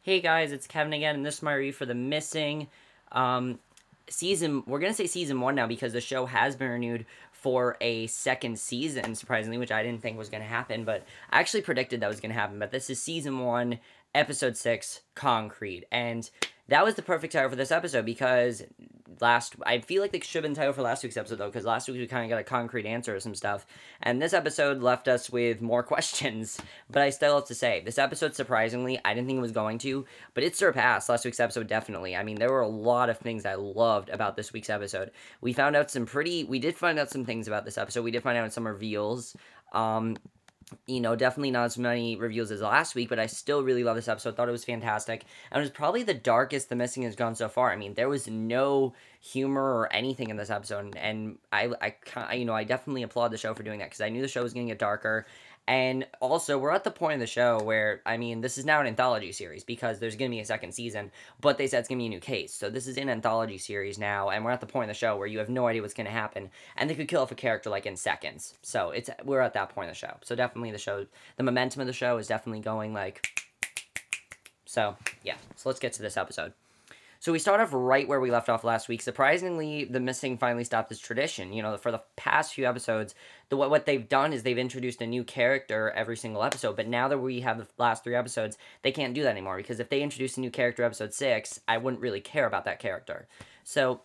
Hey guys, it's Kevin again, and this is my review for the missing season. We're gonna say season 1 now because the show has been renewed for a second season, surprisingly, which I didn't think was gonna happen, but I actually predicted that was gonna happen. But this is season 1, episode 6, Concrete, and that was the perfect title for this episode because I feel like they should have been titled for last week's episode though, because last week we kind of got a concrete answer to some stuff, and this episode left us with more questions. But I still have to say, this episode, surprisingly, I didn't think it was going to, but it surpassed last week's episode definitely. I mean, there were a lot of things I loved about this week's episode. We did find out some things about this episode. We did find out some reveals. Definitely not as many reviews as last week, but I still really love this episode. Thought it was fantastic. And it was probably the darkest The Missing has gone so far. I mean, there was no humor or anything in this episode, and I definitely applaud the show for doing that because I knew the show was going to get darker. And also, we're at the point in the show where, I mean, this is now an anthology series because there's going to be a second season, but they said it's going to be a new case. So this is an anthology series now, and we're at the point in the show where you have no idea what's going to happen, and they could kill off a character, like, in seconds. So we're at that point in the show. So definitely the momentum of the show is definitely going, like... So, yeah. So let's get to this episode. So we start off right where we left off last week. Surprisingly, The Missing finally stopped this tradition. For the past few episodes, what they've done is they've introduced a new character every single episode. But now that we have the last 3 episodes, they can't do that anymore. Because if they introduce a new character episode 6, I wouldn't really care about that character. So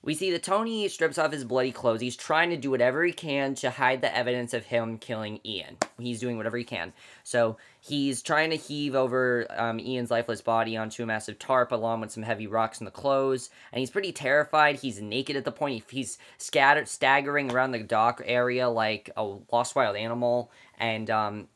we see that Tony strips off his bloody clothes. He's trying to do whatever he can to hide the evidence of him killing Ian. He's doing whatever he can. So he's trying to heave over Ian's lifeless body onto a massive tarp along with some heavy rocks in the clothes. And he's pretty terrified. He's naked at the point. He's staggering around the dock area like a lost wild animal. And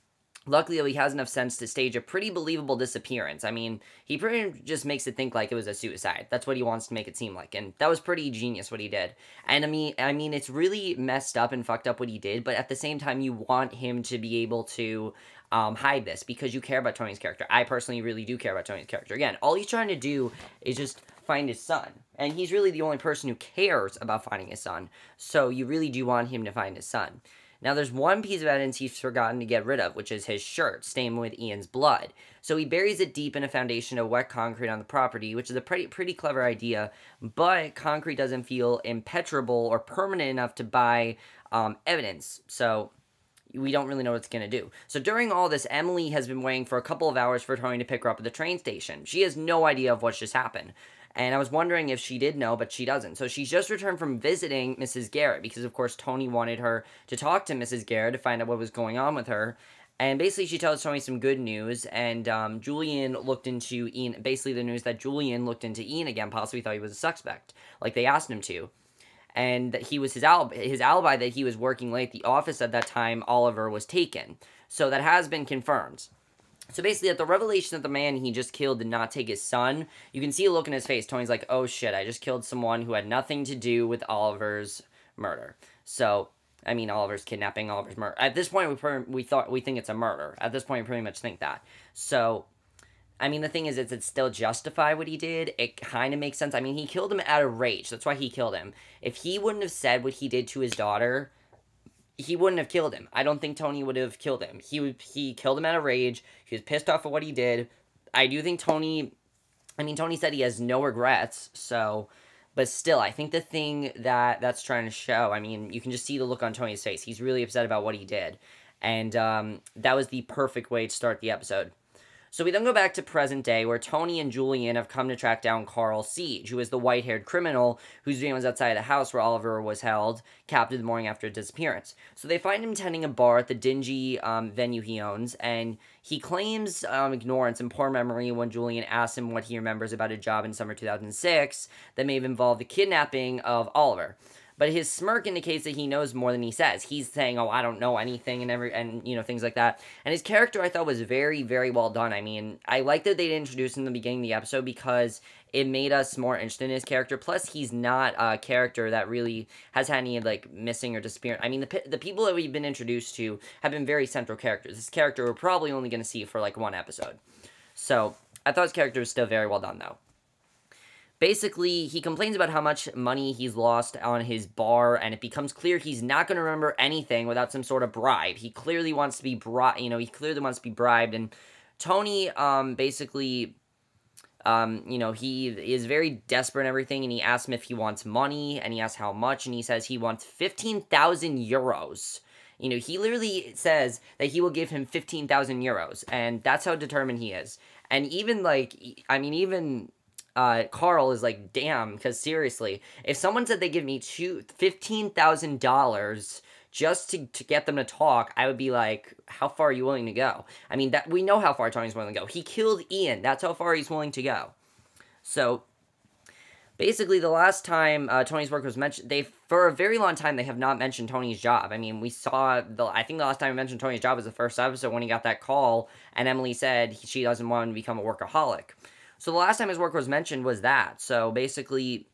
luckily, though, he has enough sense to stage a pretty believable disappearance. I mean, he pretty much just makes it think like it was a suicide. That's what he wants to make it seem like, and that was pretty genius what he did. And I mean, it's really messed up and fucked up what he did, but at the same time, you want him to be able to hide this because you care about Tony's character. I personally really do care about Tony's character. Again, all he's trying to do is just find his son, and he's really the only person who cares about finding his son, so you really do want him to find his son. Now, there's one piece of evidence he's forgotten to get rid of, which is his shirt, stained with Ian's blood. So he buries it deep in a foundation of wet concrete on the property, which is a pretty clever idea, but concrete doesn't feel impenetrable or permanent enough to buy evidence, so we don't really know what it's going to do. So during all this, Emily has been waiting for a couple of hours for Tony to pick her up at the train station. She has no idea of what's just happened. And I was wondering if she did know, but she doesn't. So she's just returned from visiting Mrs. Garrett because, of course, Tony wanted her to talk to Mrs. Garrett to find out what was going on with her. And basically, she tells Tony some good news, and Julian looked into Ian. Basically, the news that Julian looked into Ian again, possibly thought he was a suspect, like they asked him to. And that he was his alibi that he was working late at the office at that time, Oliver was taken. So that has been confirmed. So basically, at the revelation that the man he just killed did not take his son, you can see a look in his face. Tony's like, oh shit, I just killed someone who had nothing to do with Oliver's murder. So, I mean, Oliver's kidnapping, Oliver's murder. At this point, we think it's a murder. At this point, we pretty much think that. So, I mean, the thing is, it still justify what he did. It kind of makes sense. I mean, he killed him out of rage. That's why he killed him. If he wouldn't have said what he did to his daughter, he wouldn't have killed him. I don't think Tony would have killed him. He killed him out of rage. He was pissed off at what he did. I do think Tony said he has no regrets, so, but still, I think the thing that's trying to show, I mean, you can just see the look on Tony's face. He's really upset about what he did, and that was the perfect way to start the episode. So we then go back to present day, where Tony and Julian have come to track down Carl Siege, who is the white-haired criminal whose van was outside the house where Oliver was held, captured the morning after his disappearance. So they find him tending a bar at the dingy venue he owns, and he claims ignorance and poor memory when Julian asks him what he remembers about a job in summer 2006 that may have involved the kidnapping of Oliver. But his smirk indicates that he knows more than he says. He's saying, oh, I don't know anything, and things like that. And his character, I thought, was very, very well done. I mean, I like that they didn't introduce him in the beginning of the episode because it made us more interested in his character. Plus, he's not a character that really has had any, like, missing or disappearing. I mean, the people that we've been introduced to have been very central characters. This character we're probably only going to see for, like, 1 episode. So, I thought his character was still very well done, though. Basically, he complains about how much money he's lost on his bar, and it becomes clear he's not going to remember anything without some sort of bribe. He clearly wants to be bribed, and Tony, basically He is very desperate and everything, and he asks him if he wants money, and he asks how much, and he says he wants 15,000 euros. He literally says that he will give him 15,000 euros, and that's how determined he is. And even, Carl is like, damn, because seriously, if someone said they give me $15,000 just to get them to talk, I would be like, how far are you willing to go? I mean, that we know how far Tony's willing to go. He killed Ian. That's how far he's willing to go. So, basically, the last time Tony's work was mentioned, for a very long time, they have not mentioned Tony's job. I mean, I think the last time we mentioned Tony's job was the first episode when he got that call, and Emily said she doesn't want him to become a workaholic. So the last time his work was mentioned was that. So basically,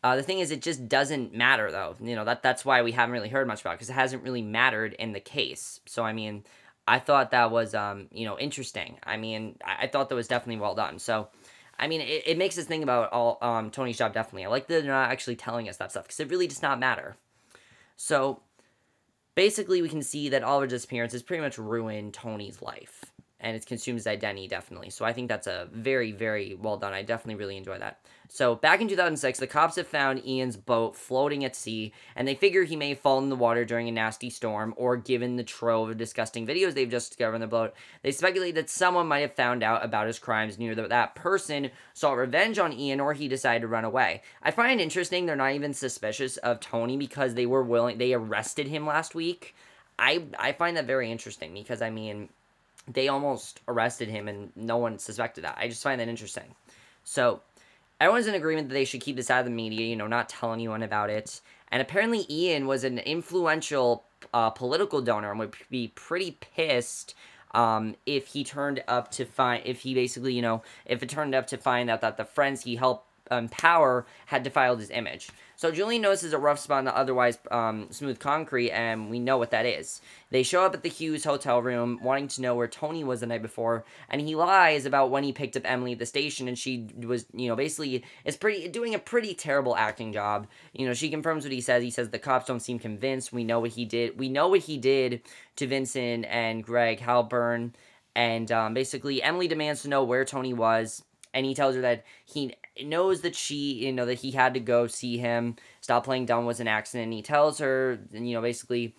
the thing is, it just doesn't matter, though. That's why we haven't really heard much about it, because it hasn't really mattered in the case. So, I mean, I thought that was, interesting. I mean, I thought that was definitely well done. So, I mean, it makes us think about all Tony's job, definitely. I like that they're not actually telling us that stuff, because it really does not matter. So, basically, we can see that Oliver's disappearance has pretty much ruined Tony's life. And it's consumed his identity, definitely. So I think that's a very, very well done. I definitely really enjoy that. So back in 2006, the cops have found Ian's boat floating at sea, and they figure he may have fallen in the water during a nasty storm, or given the trove of disgusting videos they've just discovered on the boat, they speculate that someone might have found out about his crimes, and either that person sought revenge on Ian, or he decided to run away. I find it interesting they're not even suspicious of Tony, because they arrested him last week. I find that very interesting, because, I mean, they almost arrested him and no one suspected that. I just find that interesting. So, everyone's in agreement that they should keep this out of the media, not tell anyone about it. And apparently Ian was an influential political donor and would be pretty pissed if it turned up to find out that the friends he helped empower had defiled his image. So Julian notices a rough spot on the otherwise smooth concrete, and we know what that is. They show up at the Hughes hotel room, wanting to know where Tony was the night before, and he lies about when he picked up Emily at the station, and she was, basically doing a pretty terrible acting job. She confirms what he says. He says the cops don't seem convinced. We know what he did. We know what he did to Vincent and Greg Halburn, and basically Emily demands to know where Tony was. And he tells her that he knows that that he had to go see him. Stop playing dumb was an accident. And he tells her, she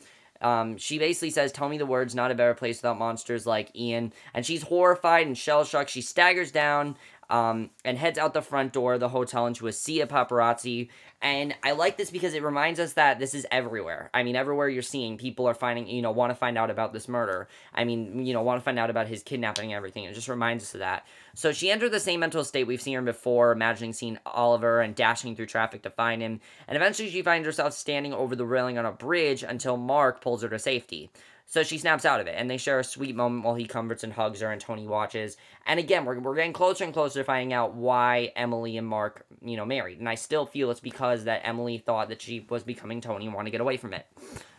basically says, tell me the words, not a better place without monsters like Ian. And she's horrified and shell-shocked. She staggers down and heads out the front door of the hotel into a sea of paparazzi. And I like this because it reminds us that this is everywhere. I mean, everywhere you're seeing, people are want to find out about this murder. I mean, want to find out about his kidnapping and everything. It just reminds us of that. So she entered the same mental state we've seen her before, imagining seeing Oliver and dashing through traffic to find him. And eventually she finds herself standing over the railing on a bridge until Mark pulls her to safety. So she snaps out of it, and they share a sweet moment while he comforts and hugs her, and Tony watches. And again, we're getting closer and closer to finding out why Emily and Mark, married. And I still feel it's because that Emily thought that she was becoming Tony and wanted to get away from it.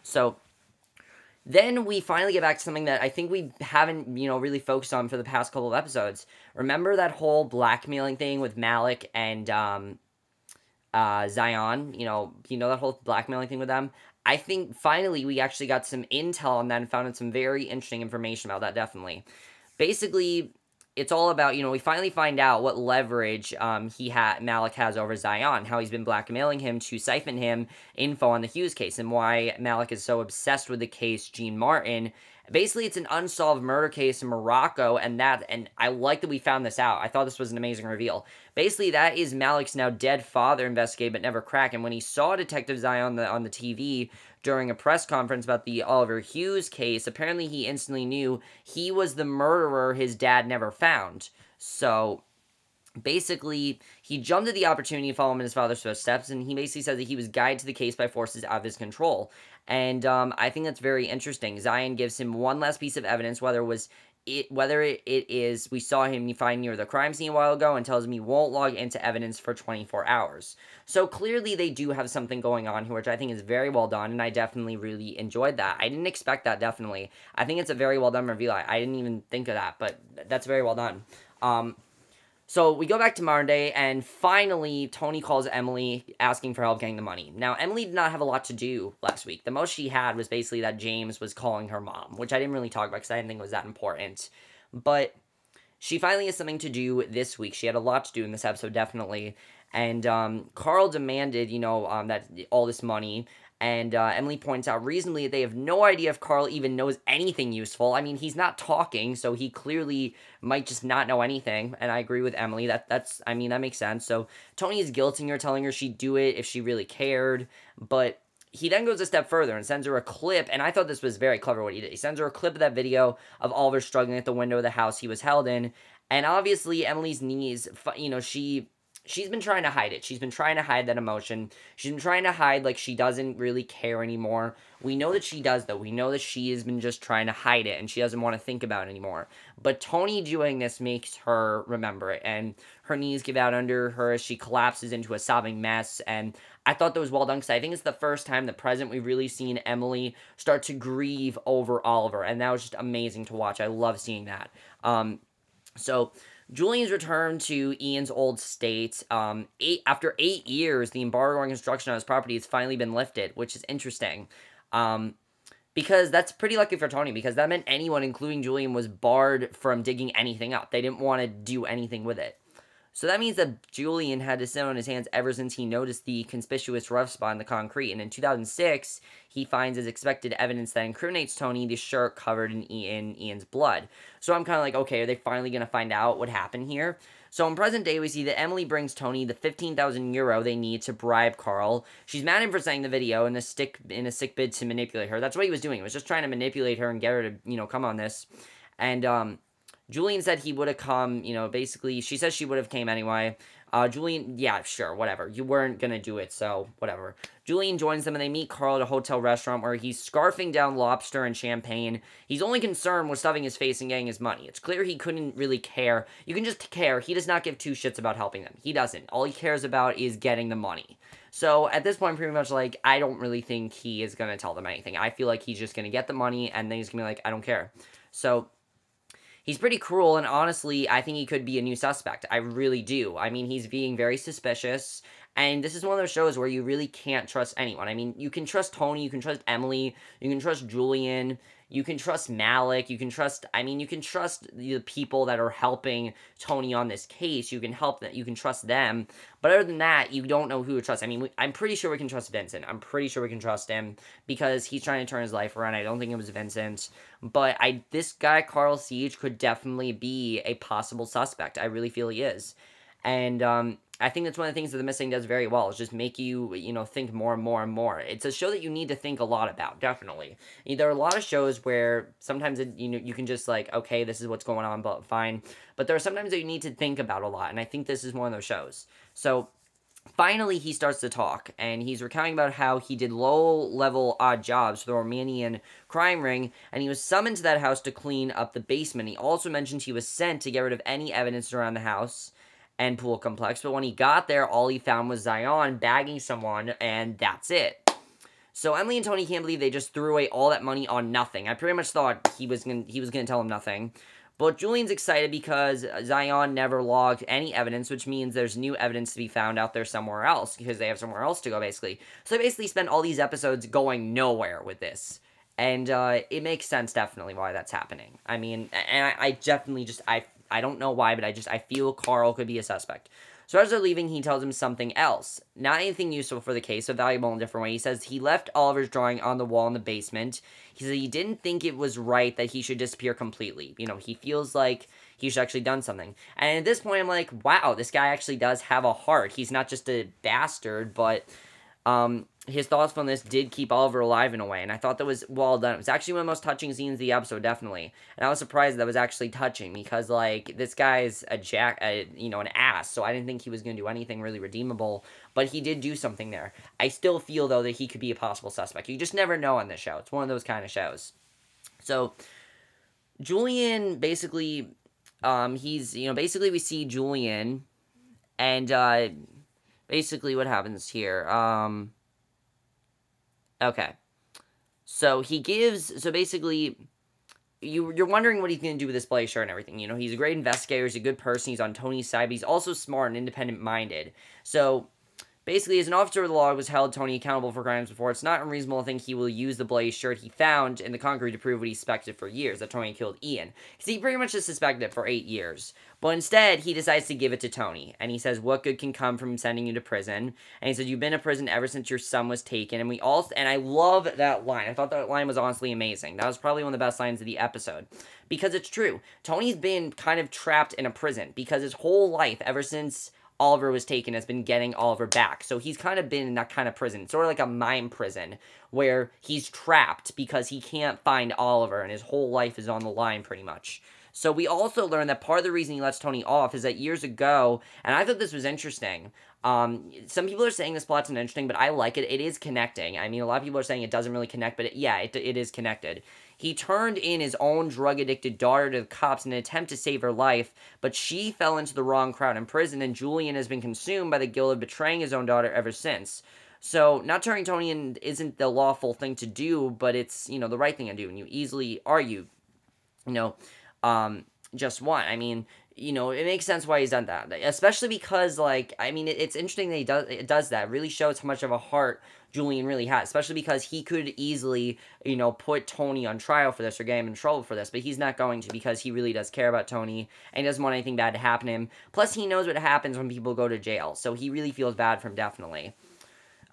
So then we finally get back to something that I think we haven't, really focused on for the past couple of episodes. Remember that whole blackmailing thing with Malik and Ziane? That whole blackmailing thing with them? I think finally we actually got some intel on that and found out some very interesting information about that, definitely. Basically, it's all about, we finally find out what leverage Malik has over Zion, how he's been blackmailing him to siphon him info on the Hughes case, and why Malik is so obsessed with the case Jean Martin. Basically, it's an unsolved murder case in Morocco, and I like that we found this out. I thought this was an amazing reveal. Basically, that is Malik's now dead father investigated but never cracked, and when he saw Detective Zion on the TV during a press conference about the Oliver Hughes case, apparently he instantly knew he was the murderer his dad never found. So basically, he jumped at the opportunity to follow him in his father's footsteps, and he basically said that he was guided to the case by forces out of his control. And I think that's very interesting. Zion gives him one last piece of evidence, whether it is we saw him find near the crime scene a while ago, and tells him he won't log into evidence for 24 hours. So clearly they do have something going on here, which I think is very well done, and I definitely really enjoyed that. I didn't expect that, definitely. I think it's a very well done reveal. I didn't even think of that, but that's very well done. So we go back to modern day, and finally, Tony calls Emily asking for help getting the money. Now, Emily did not have a lot to do last week. The most she had was basically that James was calling her mom, which I didn't really talk about because I didn't think it was that important. But she finally has something to do this week. She had a lot to do in this episode, definitely. And Carl demanded, that all this money. And Emily points out reasonably that they have no idea if Carl even knows anything useful. I mean, he's not talking, so he clearly might just not know anything. And I agree with Emily. That makes sense. So Tony is guilting her, telling her she'd do it if she really cared. But he then goes a step further and sends her a clip, and I thought this was very clever what he did. He sends her a clip of that video of Oliver struggling at the window of the house he was held in. And obviously, Emily's knees, she's been trying to hide it. She's been trying to hide that emotion. She's been trying to hide, like, she doesn't really care anymore. We know that she does, though. We know that she has been just trying to hide it, and she doesn't want to think about it anymore. But Tony doing this makes her remember it, and her knees give out under her as she collapses into a sobbing mess, and I thought that was well done, because I think it's the first time the present we've really seen Emily start to grieve over Oliver, and that was just amazing to watch. I love seeing that. So Julian's return to Ian's old state. After 8 years, the embargo on construction on his property has finally been lifted, which is interesting. Because that's pretty lucky for Tony, because that meant anyone, including Julian, was barred from digging anything up. They didn't want to do anything with it. So that means that Julian had to sit on his hands ever since he noticed the conspicuous rough spot in the concrete. And in 2006, he finds as expected evidence that incriminates Tony, the shirt covered in Ian's blood. So I'm kind of like, okay, are they finally going to find out what happened here? So in present day, we see that Emily brings Tony the 15,000 euro they need to bribe Carl. She's mad at him for saying the video in a sick bid to manipulate her. That's what he was doing. He was just trying to manipulate her and get her to, come on this. And, Julian said he would have come, basically, she says she would have came anyway. Julian, yeah, sure, whatever. You weren't gonna do it, so whatever. Julian joins them and they meet Carl at a hotel restaurant where he's scarfing down lobster and champagne. He's only concerned with stuffing his face and getting his money. It's clear he couldn't really care. You can just care. He does not give two shits about helping them. He doesn't. All he cares about is getting the money. So at this point, pretty much like, I don't really think he is gonna tell them anything. I feel like he's just gonna get the money and then he's gonna be like, I don't care. So he's pretty cruel, and honestly, I think he could be a new suspect. I really do. I mean, he's being very suspicious, and this is one of those shows where you really can't trust anyone. I mean, you can trust Tony, you can trust Emily, you can trust Julian, you can trust Malik, you can trust the people that are helping Tony on this case. You can trust them. But other than that, you don't know who to trust. I mean, I'm pretty sure we can trust Vincent. I'm pretty sure we can trust him because he's trying to turn his life around. I don't think it was Vincent. But this guy, Carl Siege, could definitely be a possible suspect. I really feel he is. And, I think that's one of the things that The Missing does very well, is just make you, think more and more and more. It's a show that you need to think a lot about, definitely. There are a lot of shows where sometimes, you can just like, okay, this is what's going on, but fine. But there are sometimes that you need to think about a lot, and I think this is one of those shows. So finally, he starts to talk, and he's recounting about how he did low-level odd jobs for the Romanian crime ring, and he was summoned to that house to clean up the basement. He also mentioned he was sent to get rid of any evidence around the house and pool complex, but when he got there, all he found was Ziane bagging someone, and that's it. So Emily and Tony can't believe they just threw away all that money on nothing. I pretty much thought he was gonna tell him nothing. But Julian's excited because Ziane never logged any evidence, which means there's new evidence to be found out there somewhere else, because they have somewhere else to go, basically. So they basically spent all these episodes going nowhere with this. And it makes sense, definitely, why that's happening. I mean, and I definitely just, I don't know why, but I feel Carl could be a suspect. So as they're leaving, he tells him something else. Not anything useful for the case, but valuable in a different way. He says he left Oliver's drawing on the wall in the basement. He said he didn't think it was right that he should disappear completely. He feels like he should actually done something. And at this point, I'm like, wow, this guy actually does have a heart. He's not just a bastard, but his thoughtfulness did keep Oliver alive in a way, and I thought that was well done. It was actually one of the most touching scenes of the episode, definitely. And I was surprised that was actually touching, because, like, this guy's an ass, so I didn't think he was going to do anything really redeemable, but he did do something there. I still feel, though, that he could be a possible suspect. You just never know on this show. It's one of those kind of shows. So, Julian, basically, basically we see Julian, and, basically what happens here, okay. So basically, you're wondering what he's going to do with this bloody shirt and everything. He's a great investigator, he's a good person, he's on Tony's side, but he's also smart and independent-minded. So Basically, as an officer of the law was held Tony accountable for crimes before, it's not unreasonable to think he will use the bloody shirt he found in the concrete to prove what he suspected for years, that Tony killed Ian. Because he pretty much just suspected it for 8 years. But instead, he decides to give it to Tony. And he says, what good can come from sending you to prison? And he says, you've been in prison ever since your son was taken. And I love that line. I thought that line was honestly amazing. That was probably one of the best lines of the episode. Because it's true. Tony's been kind of trapped in a prison. Because his whole life, ever since Oliver was taken, has been getting Oliver back. So he's kind of been in that kind of prison, sort of like a mime prison, where he's trapped because he can't find Oliver, and his whole life is on the line, pretty much. So we also learned that part of the reason he lets Tony off is that years ago, and I thought this was interesting, some people are saying this plot's not interesting, but I like it. It is connecting. I mean, a lot of people are saying it doesn't really connect, but it is connected. He turned in his own drug-addicted daughter to the cops in an attempt to save her life, but she fell into the wrong crowd in prison, and Julian has been consumed by the guilt of betraying his own daughter ever since. So, not turning Tony in isn't the lawful thing to do, but it's, the right thing to do, and you easily argue, just one. I mean, it makes sense why he's done that, especially because, it's interesting that it does that. It really shows how much of a heart Julian really has, especially because he could easily, put Tony on trial for this or get him in trouble for this, but he's not going to because he really does care about Tony, and he doesn't want anything bad to happen to him. Plus, he knows what happens when people go to jail, so he really feels bad for him, definitely.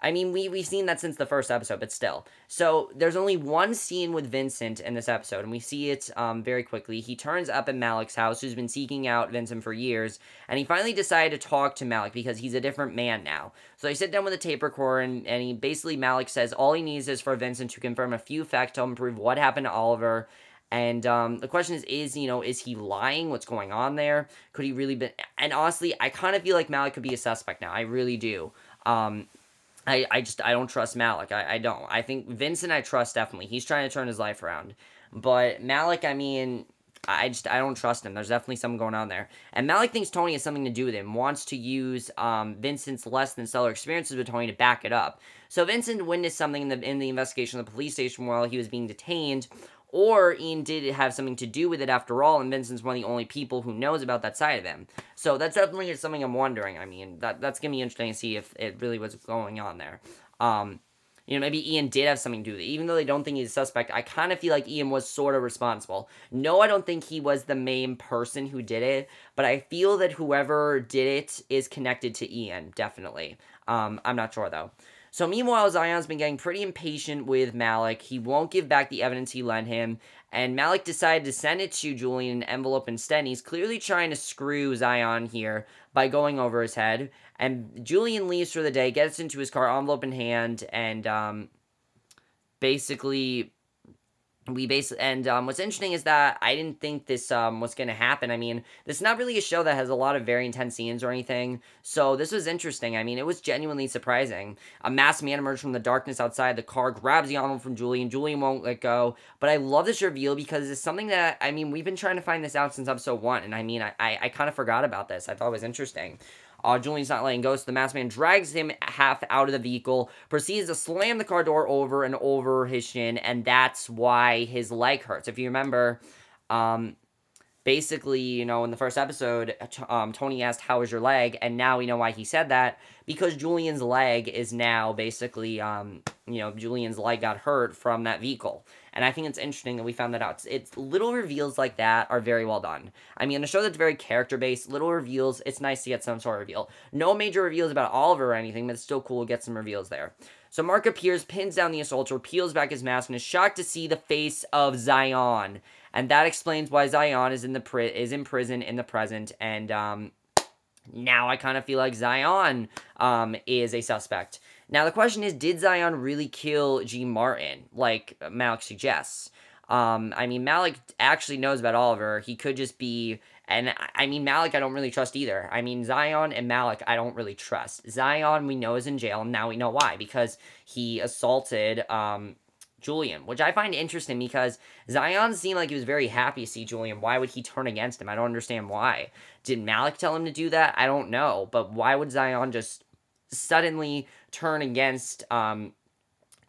I mean, we've seen that since the first episode, but still. So, there's only one scene with Vincent in this episode, and we see it very quickly. He turns up at Malik's house, who's been seeking out Vincent for years, and he finally decided to talk to Malik because he's a different man now. So, they sit down with a tape recorder, and Malik says all he needs is for Vincent to confirm a few facts to help him prove what happened to Oliver. And the question is he lying? What's going on there? Could he really be... And honestly, I kind of feel like Malik could be a suspect now. I really do. I don't trust Malik. I don't. I think Vincent I trust definitely. He's trying to turn his life around. But Malik, I don't trust him. There's definitely something going on there. And Malik thinks Tony has something to do with him. Wants to use Vincent's less than stellar experiences with Tony to back it up. So Vincent witnessed something in the investigation of the police station while he was being detained. Or Ian did have something to do with it after all, and Vincent's one of the only people who knows about that side of him. So that's definitely something I'm wondering. I mean, that's going to be interesting to see if it really was going on there. Maybe Ian did have something to do with it. Even though they don't think he's a suspect, I kind of feel like Ian was sort of responsible. No, I don't think he was the main person who did it, but I feel that whoever did it is connected to Ian, definitely. I'm not sure, though. So meanwhile, Zion's been getting pretty impatient with Malik. He won't give back the evidence he lent him, and Malik decided to send it to Julian in an envelope instead, and he's clearly trying to screw Zion here by going over his head. And Julian leaves for the day, gets into his car, envelope in hand, and what's interesting is that I didn't think this was going to happen. I mean, this is not really a show that has a lot of very intense scenes or anything, so this was interesting. I mean, it was genuinely surprising. A masked man emerged from the darkness outside the car, grabs the envelope from Julian. Julian won't let go, but I love this reveal because it's something that, we've been trying to find this out since episode 1, and I kind of forgot about this. I thought it was interesting. Julian's not letting go, so the masked man drags him half out of the vehicle, proceeds to slam the car door over and over his shin, and that's why his leg hurts. If you remember, basically, in the first episode, Tony asked, how is your leg? And now we know why he said that, because Julian's leg is now basically, Julian's leg got hurt from that vehicle. And I think it's interesting that we found that out. It's little reveals like that are very well done. I mean, in a show that's very character-based, little reveals, it's nice to get some sort of reveal. No major reveals about Oliver or anything, but it's still cool to get some reveals there. So Mark appears, pins down the assaulter, peels back his mask, and is shocked to see the face of Ziane. And that explains why Ziane is in prison in the present, and now I kind of feel like Ziane is a suspect. Now, the question is, did Ziane really kill G. Martin, like Malik suggests? Malik actually knows about Oliver. He could just be... And, Malik I don't really trust either. Zion and Malik I don't really trust. Zion we know is in jail, and now we know why. Because he assaulted Julian, which I find interesting because Zion seemed like he was very happy to see Julian. Why would he turn against him? I don't understand why. Did Malik tell him to do that? I don't know. But why would Zion just suddenly turn against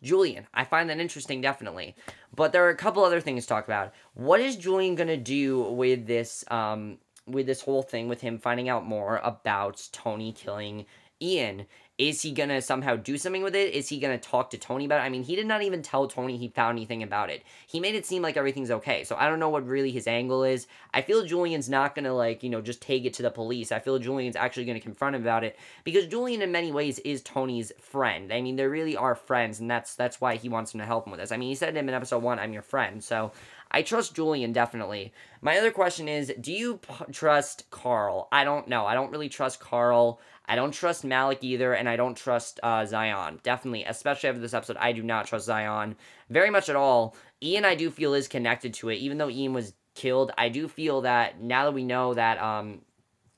Julian? I find that interesting, definitely. But there are a couple other things to talk about. What is Julian going to do with this whole thing, with him finding out more about Tony killing Ian. Is he gonna somehow do something with it? Is he gonna talk to Tony about it? I mean, he did not even tell Tony he found anything about it. He made it seem like everything's okay. So I don't know what really his angle is. I feel Julian's not gonna, like, you know, just take it to the police. I feel Julian's actually gonna confront him about it, because Julian in many ways is Tony's friend. I mean, they really are friends, and that's why he wants him to help him with this. I mean, he said to him in episode 1, I'm your friend. So I trust Julian, definitely. My other question is, do you trust Carl? I don't know. I don't really trust Carl. I don't trust Malik either, and I don't trust Ziane. Definitely, especially after this episode, I do not trust Ziane very much at all. Ian, I do feel, is connected to it. Even though Ian was killed, I do feel that now that we know that,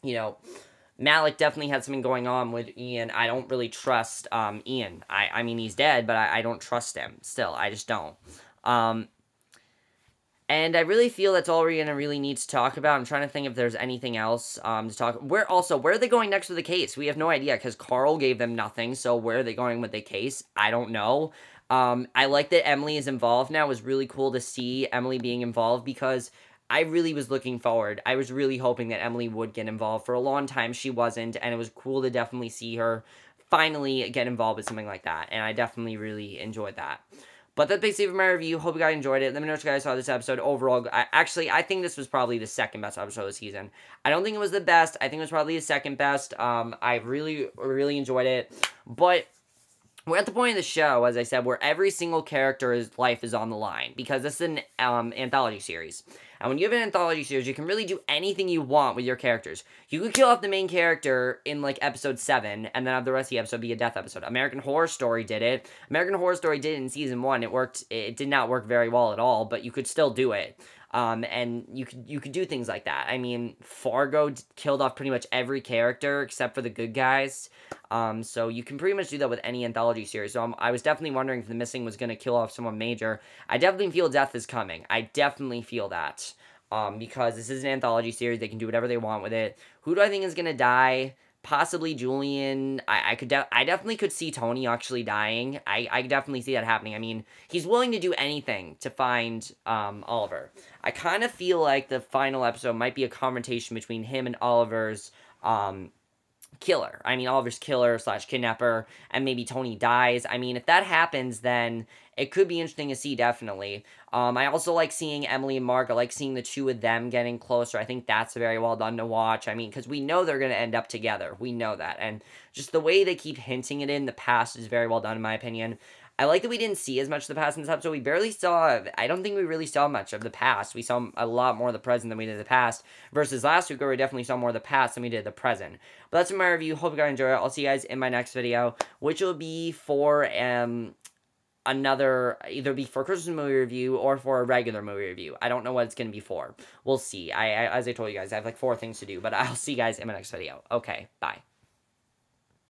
you know, Malik definitely had something going on with Ian, I don't really trust Ian. I mean, he's dead, but I don't trust him still. I just don't. And I really feel that's all we're going to really need to talk about. I'm trying to think if there's anything else to talk. Where are they going next with the case? We have no idea, because Carl gave them nothing. So where are they going with the case? I don't know. I like that Emily is involved now. It was really cool to see Emily being involved, because I really was looking forward. I was really hoping that Emily would get involved. For a long time, she wasn't. And it was cool to definitely see her finally get involved with something like that. And I definitely really enjoyed that. But that's basically my review. Hope you guys enjoyed it. Let me know what you guys saw this episode. Overall, I think this was probably the second best episode of the season. I don't think it was the best. I think it was probably the second best. I really, really enjoyed it. But we're at the point of the show, as I said, where every single character's life is on the line, because this is an anthology series. And when you have an anthology series, you can really do anything you want with your characters. You could kill off the main character in, like, episode 7, and then have the rest of the episode be a death episode. American Horror Story did it. American Horror Story did it in season 1. It did not work very well at all, but you could still do it. And you could do things like that. I mean, Fargo killed off pretty much every character except for the good guys. So you can pretty much do that with any anthology series. So I was definitely wondering if The Missing was going to kill off someone major. I definitely feel death is coming. I definitely feel that. Because this is an anthology series. They can do whatever they want with it. Who do I think is going to die? Possibly Julian. I definitely could see Tony actually dying. I definitely see that happening. I mean, he's willing to do anything to find Oliver. I kind of feel like the final episode might be a confrontation between him and Oliver's killer. I mean, Oliver's killer / kidnapper, and maybe Tony dies. I mean, if that happens, then it could be interesting to see, definitely. I also like seeing Emily and Mark. I like seeing the two of them getting closer. I think that's very well done to watch. I mean, because we know they're going to end up together. We know that. And just the way they keep hinting it in the past is very well done, in my opinion. I like that we didn't see as much of the past in this episode. We barely saw, I don't think we really saw much of the past. We saw a lot more of the present than we did the past, versus last week where we definitely saw more of the past than we did the present. But that's my review. Hope you guys enjoy it. I'll see you guys in my next video, which will be for either be for a Christmas movie review or for a regular movie review. I don't know what it's going to be for. We'll see. As I told you guys, I have like 4 things to do, but I'll see you guys in my next video. Okay, bye.